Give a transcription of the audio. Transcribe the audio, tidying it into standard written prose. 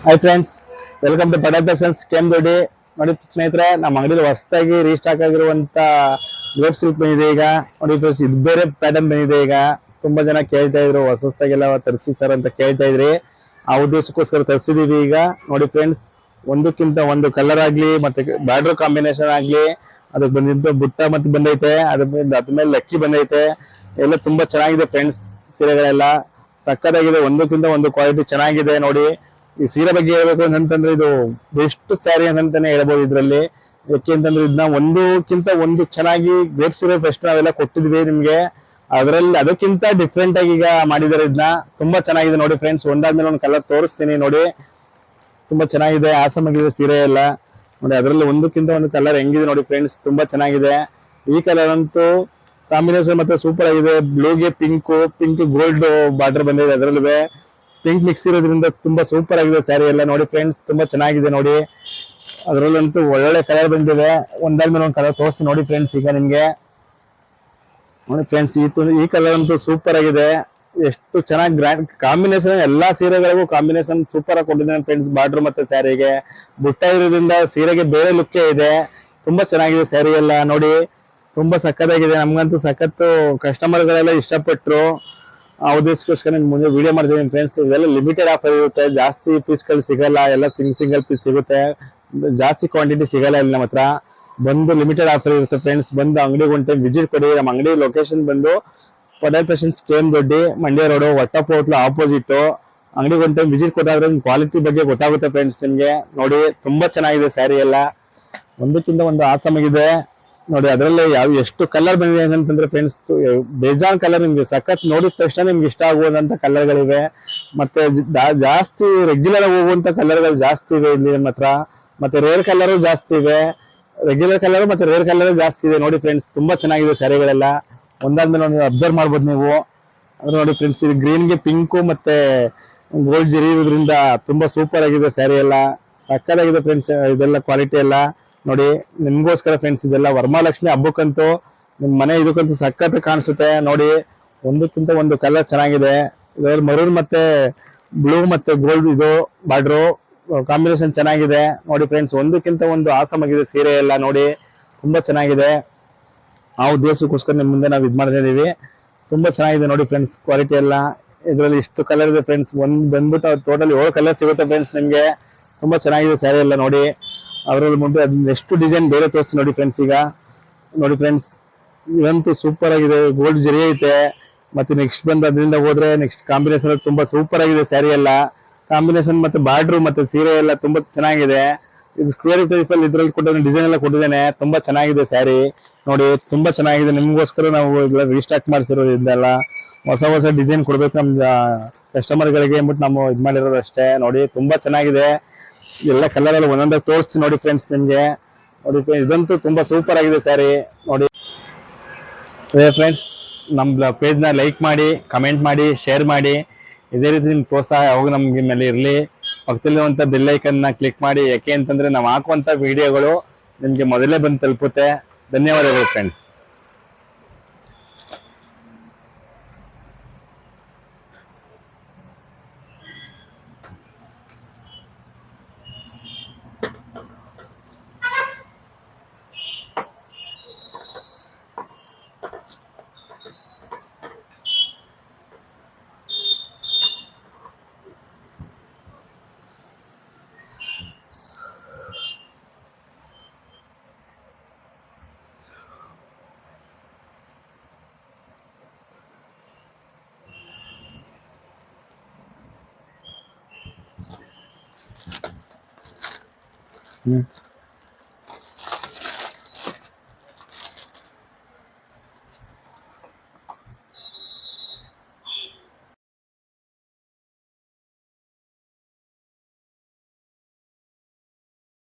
Hi friends, welcome to ಪಡ fashions ಕೆಂದೊಡ್ಡಿ. ನೋಡಿ ಸ್ನೇಹಿತರೆ, ನಮ್ಮ ಅಂಗಡಿಲಿ ಹೊಸದಾಗಿ ರೀಸ್ಟಾಕ್ ಆಗಿರುವಂತ ಗ್ರೇಪ್ ಸಿಲ್ಕ್ ಬಂದಿದೆ ಈಗ. ನೋಡಿ ಫ್ರೆಂಡ್ಸ್, ಇದು ಬೇರೆ ಪ್ಯಾಟರ್ನ್ ಬಂದಿದೆ ಈಗ. ತುಂಬಾ ಜನ ಕೇಳ್ತಾ ಇದ್ರು ಹೊಸದಾಗೆಲ್ಲ ತರಿಸಿ ಸರ್ ಅಂತ ಕೇಳ್ತಾ ಇದ್ರಿ. ಆ ಉದ್ದೇಶಕ್ಕೋಸ್ಕರ ತರಿಸಿದೀವಿ ಈಗ. ನೋಡಿ ಫ್ರೆಂಡ್ಸ್, ಒಂದಕ್ಕಿಂತ ಒಂದು ಕಲರ್ ಆಗ್ಲಿ ಮತ್ತೆ ಬಾರ್ಡರ್ ಕಾಂಬಿನೇಷನ್ ಆಗ್ಲಿ, ಅದಕ್ಕೆ ಬಂದಿದ್ದು ಬುಟ್ಟ ಮತ್ತೆ ಬಂದೈತೆ, ಅದ್ಮೇಲೆ ಲಕ್ಕಿ ಬಂದೈತೆ. ಎಲ್ಲ ತುಂಬಾ ಚೆನ್ನಾಗಿದೆ ಫ್ರೆಂಡ್ಸ್. ಸೀರೆಗಳೆಲ್ಲ ಸಕ್ಕತ್ತಾಗಿದೆ, ಒಂದಕ್ಕಿಂತ ಒಂದು ಕ್ವಾಲಿಟಿ ಚೆನ್ನಾಗಿದೆ. ನೋಡಿ, ಈ ಸೀರೆ ಬಗ್ಗೆ ಹೇಳ್ಬೇಕು ಅಂತಂದ್ರೆ ಇದು ಬೆಸ್ಟ್ ಸ್ಯಾರಿ ಅಂತಾನೆ ಹೇಳ್ಬೋದು ಇದ್ರಲ್ಲಿ. ಯಾಕೆಂತಂದ್ರೆ ಇದನ್ನ ಒಂದಕ್ಕಿಂತ ಒಂದು ಚೆನ್ನಾಗಿ ಗ್ರೇಪ್ ಸೀರೆ ಫಸ್ಟ್ ನಾವೆಲ್ಲ ಕೊಟ್ಟಿದ್ವಿ ನಿಮ್ಗೆ. ಅದರಲ್ಲಿ ಅದಕ್ಕಿಂತ ಡಿಫ್ರೆಂಟ್ ಆಗಿ ಈಗ ಮಾಡಿದ್ದಾರೆ ಇದನ್ನ. ತುಂಬಾ ಚೆನ್ನಾಗಿದೆ ನೋಡಿ ಫ್ರೆಂಡ್ಸ್. ಒಂದಾದ್ಮೇಲೆ ಒಂದು ಕಲರ್ ತೋರಿಸ್ತೀನಿ ನೋಡಿ. ತುಂಬಾ ಚೆನ್ನಾಗಿದೆ, ಆಗಿದೆ ಸೀರೆ ಎಲ್ಲ. ನೋಡಿ, ಅದರಲ್ಲಿ ಒಂದಕ್ಕಿಂತ ಒಂದು ಕಲರ್ ಹೆಂಗಿದೆ ನೋಡಿ ಫ್ರೆಂಡ್ಸ್, ತುಂಬಾ ಚೆನ್ನಾಗಿದೆ. ಈ ಕಲರ್ ಅಂತೂ ಕಾಂಬಿನೇಷನ್ ಮತ್ತೆ ಸೂಪರ್ ಆಗಿದೆ. ಬ್ಲೂಗೆ ಪಿಂಕ್ ಗೋಲ್ಡ್ ಬಾರ್ಡರ್ ಬಂದಿದೆ. ಅದರಲ್ಲಿ ಪಿಂಕ್ ಮಿಕ್ಸ್ ಇರೋದ್ರಿಂದ ತುಂಬಾ ಸೂಪರ್ ಆಗಿದೆ ಸ್ಯಾರಿ ಎಲ್ಲ. ನೋಡಿ ಫ್ರೆಂಡ್ಸ್, ತುಂಬಾ ಚೆನ್ನಾಗಿದೆ ನೋಡಿ. ಅದರಲ್ಲಂತೂ ಒಳ್ಳೆ ಕಲರ್ ಬಂದಿದೆ. ಒಂದಾದ್ಮೇಲೆ ಒಂದು ಕಲರ್ ತೋರಿಸಿ ನೋಡಿ ಫ್ರೆಂಡ್ಸ್ ಈಗ ನಿಮ್ಗೆ. ನೋಡಿ ಫ್ರೆಂಡ್ಸ್, ಈ ಕಲರ್ ಅಂತೂ ಸೂಪರ್ ಆಗಿದೆ. ಎಷ್ಟು ಚೆನ್ನಾಗಿ ಗ್ರ್ಯಾಂಡ್ ಕಾಂಬಿನೇಷನ್, ಎಲ್ಲಾ ಸೀರೆಗಳಿಗೂ ಕಾಂಬಿನೇಷನ್ ಸೂಪರ್ ಆಗಿ ಕೊಟ್ಟಿದ್ದಾನೆ ಫ್ರೆಂಡ್ಸ್. ಬಾರ್ಡರ್ ಮತ್ತೆ ಸ್ಯಾರಿಗೆ ಬುಟ್ಟ ಇರೋದ್ರಿಂದ ಸೀರೆಗೆ ಬೇರೆ ಲುಕ್ಕೇ ಇದೆ. ತುಂಬಾ ಚೆನ್ನಾಗಿದೆ ಸ್ಯಾರಿ ಎಲ್ಲ ನೋಡಿ. ತುಂಬಾ ಸಕ್ಕತ್ತಾಗಿದೆ. ನಮ್ಗಂತೂ ಸಖತ್ತು ಕಸ್ಟಮರ್ ಗಳೆಲ್ಲ ಇಷ್ಟಪಟ್ರು. ಆ ಉದ್ದೇಶಕ್ಕೋಸ್ಕರ ಮುಂದೆ ವಿಡಿಯೋ ಮಾಡ್ತೀನಿ ಫ್ರೆಂಡ್ಸ್. ಇದೆಲ್ಲ ಲಿಮಿಟೆಡ್ ಆಫರ್ ಇರುತ್ತೆ, ಜಾಸ್ತಿ ಪೀಸ್ಗಳು ಸಿಗಲ್ಲ. ಎಲ್ಲ ಸಿಂಗಲ್ ಪೀಸ್ ಸಿಗುತ್ತೆ, ಜಾಸ್ತಿ ಕ್ವಾಂಟಿಟಿ ಸಿಗಲ್ಲ ಇಲ್ಲಿ ನಮ್ಮ ಹತ್ರ. ಬಂದು ಲಿಮಿಟೆಡ್ ಆಫರ್ ಇರುತ್ತೆ ಫ್ರೆಂಡ್ಸ್. ಬಂದು ಅಂಗಡಿಗೆ ಒಂದು ಟೈಮ್ ವಿಸಿಟ್ ಕೊಡಿ. ನಮ್ಮ ಅಂಗಡಿ ಲೊಕೇಶನ್ ಬಂದು Padal fashions KM Mandya road Vattappa hotel opposite. ಅಂಗಡಿಗೆ ಒಂದು ಟೈಮ್ ವಿಸಿಟ್ ಕೊಟ್ಟಾದ್ರೆ ಕ್ವಾಲಿಟಿ ಬಗ್ಗೆ ಗೊತ್ತಾಗುತ್ತೆ ಫ್ರೆಂಡ್ಸ್ ನಿಮ್ಗೆ. ನೋಡಿ, ತುಂಬಾ ಚೆನ್ನಾಗಿದೆ ಸ್ಯಾರಿ ಎಲ್ಲ, ಒಂದಕ್ಕಿಂತ ಒಂದು ಆಗಿದೆ ನೋಡಿ. ಅದರಲ್ಲಿ ಎಷ್ಟು ಕಲರ್ ಬಂದಿದೆ ಅಂತಂದ್ರೆ ಫ್ರೆಂಡ್ಸ್, ಬೇಜಾನ್ ಕಲರ್. ನಿಮ್ಗೆ ಸಖತ್ ನೋಡಿದ ತಕ್ಷಣ ನಿಮ್ಗೆ ಇಷ್ಟ ಆಗುವಂತ ಕಲರ್ಗಳಿವೆ. ಮತ್ತೆ ಜಾಸ್ತಿ ರೆಗ್ಯುಲರ್ ಹೋಗುವಂತ ಕಲರ್ಗಳು ಜಾಸ್ತಿ ಇವೆ ಇಲ್ಲಿ ನಮ್ಮ ಹತ್ರ. ಮತ್ತೆ ರೇರ್ ಕಲರ್ ಜಾಸ್ತಿ ಇವೆ. ರೆಗ್ಯುಲರ್ ಕಲರ್ ಮತ್ತೆ ರೇರ್ ಕಲರ್ ಜಾಸ್ತಿ ಇದೆ ನೋಡಿ ಫ್ರೆಂಡ್ಸ್. ತುಂಬಾ ಚೆನ್ನಾಗಿದೆ ಸ್ಯಾರಿಗಳೆಲ್ಲ. ಒಂದಾದ್ಮೇಲೆ ಒಂದು ಅಬ್ಸರ್ವ್ ಮಾಡ್ಬೋದು ನೀವು. ಅಂದ್ರೆ ನೋಡಿ ಫ್ರೆಂಡ್ಸ್, ಇದು ಗ್ರೀನ್ಗೆ ಪಿಂಕು ಮತ್ತೆ ಗೋಲ್ಡ್ ಜರಿ ಇರೋದ್ರಿಂದ ತುಂಬಾ ಸೂಪರ್ ಆಗಿದೆ ಸ್ಯಾರಿ ಎಲ್ಲ. ಸಕ್ಕತ್ತಾಗಿದೆ ಫ್ರೆಂಡ್ಸ್ ಇದೆಲ್ಲ ಕ್ವಾಲಿಟಿ ಎಲ್ಲ. ನೋಡಿ, ನಿಮ್ಗೋಸ್ಕರ ಫ್ರೆಂಡ್ಸ್ ಇದೆಲ್ಲ ವರಮಹಾಲಕ್ಷ್ಮಿ ಹಬ್ಬಕ್ಕಂತೂ ನಿಮ್ ಮನೆ ಇದಕ್ಕಂತೂ ಸಖತ್ ಕಾಣಿಸುತ್ತೆ ನೋಡಿ. ಒಂದಕ್ಕಿಂತ ಒಂದು ಕಲರ್ ಚೆನ್ನಾಗಿದೆ. ಇದರಲ್ಲಿ ಮರೂನ್ ಮತ್ತೆ ಬ್ಲೂ ಮತ್ತೆ ಗೋಲ್ಡ್ ಇದು ಬಾರ್ಡ್ರು ಕಾಂಬಿನೇಷನ್ ಚೆನ್ನಾಗಿದೆ ನೋಡಿ ಫ್ರೆಂಡ್ಸ್. ಒಂದಕ್ಕಿಂತ ಒಂದು ಆಗಿದೆ ಸೀರೆ ಎಲ್ಲ ನೋಡಿ. ತುಂಬಾ ಚೆನ್ನಾಗಿದೆ. ಆ ಉದ್ದೇಶಕ್ಕೋಸ್ಕರ ನಿಮ್ ಮುಂದೆ ನಾವು ಇದ್ ಮಾಡ್ತಾ ಇದೀವಿ. ತುಂಬಾ ಚೆನ್ನಾಗಿದೆ ನೋಡಿ ಫ್ರೆಂಡ್ಸ್ ಕ್ವಾಲಿಟಿ ಎಲ್ಲ. ಇದರಲ್ಲಿ ಇಷ್ಟು ಕಲರ್ ಇದೆ ಫ್ರೆಂಡ್ಸ್. ಒಂದ್ ಬಂದ್ಬಿಟ್ಟು ಟೋಟಲ್ 7 ಕಲರ್ ಸಿಗುತ್ತೆ ಫ್ರೆಂಡ್ಸ್ ನಿಮ್ಗೆ. ತುಂಬಾ ಚೆನ್ನಾಗಿದೆ ಸ್ಯಾರಿ ಎಲ್ಲ ನೋಡಿ. ಅದರಲ್ಲಿ ಮುಂದೆ ಎಷ್ಟು ಡಿಸೈನ್ ಬೇರೆ ತೋರಿಸಿ ನೋಡಿ ಫ್ರೆಂಡ್ಸ್ ಈಗ. ನೋಡಿ ಫ್ರೆಂಡ್ಸ್, ಇವಂತೂ ಸೂಪರ್ ಆಗಿದೆ. ಗೋಲ್ಡ್ ಜರಿ ಐತೆ. ಮತ್ತೆ ನೆಕ್ಸ್ಟ್ ಬಂದು ಅದರಿಂದ ಹೋದ್ರೆ ನೆಕ್ಸ್ಟ್ ಕಾಂಬಿನೇಷನ್ ತುಂಬಾ ಸೂಪರ್ ಆಗಿದೆ ಸ್ಯಾರಿ ಎಲ್ಲ. ಕಾಂಬಿನೇಷನ್ ಮತ್ತೆ ಬಾರ್ಡ್ರು ಮತ್ತೆ ಸೀರೆ ಎಲ್ಲ ತುಂಬಾ ಚೆನ್ನಾಗಿದೆ. ಇದು ಸ್ಕ್ವೇರ್ ಟೈಪ್ ಅಲ್ಲಿ ಇದ್ರಲ್ಲಿ ಕೊಟ್ಟಿದ್ದಾನೆ, ಡಿಸೈನ್ ಎಲ್ಲ ಕೊಟ್ಟಿದ್ದೇನೆ. ತುಂಬಾ ಚೆನ್ನಾಗಿದೆ ಸ್ಯಾರಿ ನೋಡಿ. ತುಂಬಾ ಚೆನ್ನಾಗಿದೆ. ನಿಮ್ಗೋಸ್ಕರ ನಾವು ರೀಸ್ಟಾಕ್ ಮಾಡಿಸಿರೋದು ಇದೆಲ್ಲ. ಹೊಸ ಡಿಸೈನ್ ಕೊಡ್ಬೇಕು ನಮ್ ಕಸ್ಟಮರ್ ಗಳಿಗೆ ಅಂದ್ಬಿಟ್ಟು ನಾವು ಇದ್ ಮಾಡಿರೋದು ಅಷ್ಟೇ ನೋಡಿ. ತುಂಬಾ ಚೆನ್ನಾಗಿದೆ. ಎಲ್ಲ ಕಲರ್ ಎಲ್ಲ ಒಂದೊಂದಾಗ ತೋರಿಸ್ತೀನಿ ನೋಡಿ ಫ್ರೆಂಡ್ಸ್ ನಿಮ್ಗೆ. ನೋಡಿ ಇದಂತೂ ತುಂಬಾ ಸೂಪರ್ ಆಗಿದೆ ಸ್ಯಾರಿ ನೋಡಿ. ಫ್ರೆಂಡ್ಸ್, ನಮ್ಮ ಪೇಜ್ ನ ಲೈಕ್ ಮಾಡಿ, ಕಮೆಂಟ್ ಮಾಡಿ, ಶೇರ್ ಮಾಡಿ. ಇದೇ ರೀತಿ ನಿಮ್ ಪ್ರೋತ್ಸಾಹ ಯಾವಾಗ ನಮ್ಗೆ ಮೇಲೆ ಇರಲಿ. ಪಕ್ಕದಲ್ಲಿರುವಂತ ಬೆಲ್ ಐಕನ್ ನ ಕ್ಲಿಕ್ ಮಾಡಿ. ಯಾಕೆ ಅಂತಂದ್ರೆ ನಾವು ಹಾಕುವಂತ ವಿಡಿಯೋಗಳು ನಿಮ್ಗೆ ಮೊದಲೇ ಬಂದು ತಲುಪುತ್ತೆ. ಧನ್ಯವಾದಗಳು ಫ್ರೆಂಡ್ಸ್.